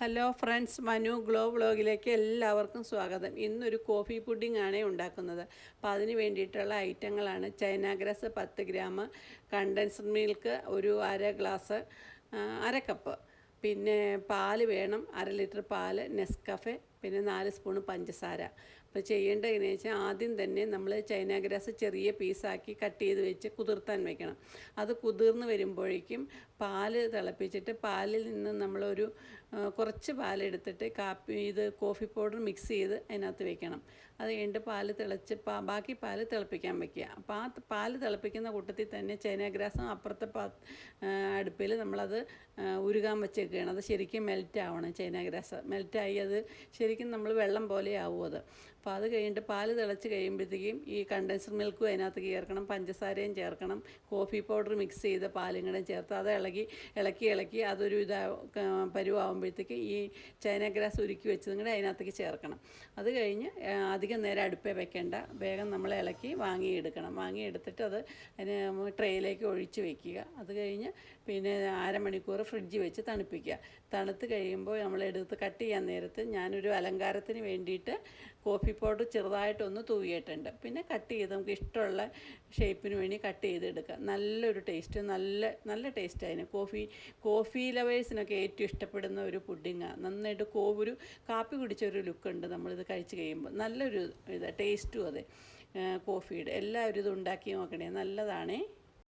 Hello friends, Manu glow വ്ളോഗിലേക്ക് എല്ലാവർക്കും സ്വാഗതം. ഇന്നൊരു കോഫി പുഡിംഗ് ആണ് ഉണ്ടാക്കുന്നത്. അപ്പോൾ അതിന് വേണ്ടിയിട്ടുള്ള ഐറ്റങ്ങളാണ് China grass 10 gram, condensed milk ഒരു ഗ്ലാസ്, അര കപ്പ്, പിന്നെ പാല് വേണം, 1/2 ലിറ്റർ പാല്, നെസ്കഫെ, പിന്നെ 4 സ്പൂൺ പഞ്ചസാര. അപ്പോൾ ചെയ്യേണ്ടത് എങ്ങനെയാണെന്ന് വെച്ചാൽ ആദ്യം തന്നെ നമ്മൾ ചൈന ഗ്രാസ് ചെറിയ പീസാക്കി കട്ട് ചെയ്ത് വെച്ച് കുതിർത്താൻ വെക്കണം. അത് കുതിർന്ന് വരുമ്പോഴേക്കും പാല് തിളപ്പിച്ചിട്ട് പാലിൽ നിന്ന് നമ്മളൊരു കുറച്ച് പാലെടുത്തിട്ട് കോഫി പൗഡർ മിക്സ് ചെയ്ത് അതിനകത്ത് വെക്കണം. അത് കഴിഞ്ഞിട്ട് പാല് തിളച്ച് ബാക്കി പാല് തിളപ്പിക്കാൻ വെക്കുക. അപ്പോൾ ആ പാല് തിളപ്പിക്കുന്ന കൂട്ടത്തിൽ തന്നെ ചൈന ഗ്രാസും അപ്പുറത്തെ അടുപ്പിൽ നമ്മളത് ഉരുകാൻ വെച്ചേക്കുകയാണ്. അത് ശരിക്കും മെൽറ്റ് ആവണം. ചൈന ഗ്രാസ് മെൽറ്റായി അത് ശരിക്കും നമ്മൾ വെള്ളം പോലെ ആവും അത്. അപ്പോൾ അത് കഴിഞ്ഞിട്ട് പാല് തിളച്ച് കഴിയുമ്പോഴത്തേക്കും ഈ കണ്ടൻസ്ഡ് മിൽക്കും അതിനകത്ത് ചേർക്കണം, പഞ്ചസാരയും ചേർക്കണം, കോഫി പൗഡർ മിക്സ് ചെയ്ത പാലും കൂടെ ചേർത്ത് അത് ഇളക്കി അതൊരു പരുവാകുമ്പോഴത്തേക്ക് ഈ ചൈന ഗ്രാസ് ഉരുക്കി വെച്ചതും കൂടെ അതിനകത്തേക്ക് ചേർക്കണം. അത് കഴിഞ്ഞ് അധികം നേരം അടുപ്പേ വെക്കേണ്ട, വേഗം നമ്മൾ ഇളക്കി വാങ്ങിയെടുത്തിട്ട് അത് അതിന് ട്രേയിലേക്ക് ഒഴിച്ച് വയ്ക്കുക. അത് കഴിഞ്ഞ് പിന്നെ അരമണിക്കൂർ ഫ്രിഡ്ജിൽ വെച്ച് തണുപ്പിക്കുക. തണുത്ത് കഴിയുമ്പോൾ നമ്മളെടുത്ത് കട്ട് ചെയ്യാൻ നേരത്ത് ഞാനൊരു അലങ്കാരത്തിന് വേണ്ടിയിട്ട് കോഫി പൗഡർ ചെറുതായിട്ടൊന്ന് തൂവിയിട്ടുണ്ട്. പിന്നെ കട്ട് ചെയ്ത് നമുക്ക് ഇഷ്ടമുള്ള ഷേപ്പിന് വേണ്ടി കട്ട് ചെയ്തെടുക്കുക. നല്ലൊരു ടേസ്റ്റ്, നല്ല ടേസ്റ്റ് അതിന്. കോഫി ലവേഴ്സിനൊക്കെ ഏറ്റവും ഇഷ്ടപ്പെടുന്ന ഒരു പുഡിങ്ങാണ്. നന്നായിട്ട് ഒരു കാപ്പി കുടിച്ചൊരു ലുക്കുണ്ട് നമ്മളിത് കഴിച്ച് കഴിയുമ്പോൾ. നല്ലൊരു ടേസ്റ്റും അതെ കോഫിയുടെ. എല്ലാവരും ഇത് ഉണ്ടാക്കി നോക്കണേ, നല്ലതാണേ.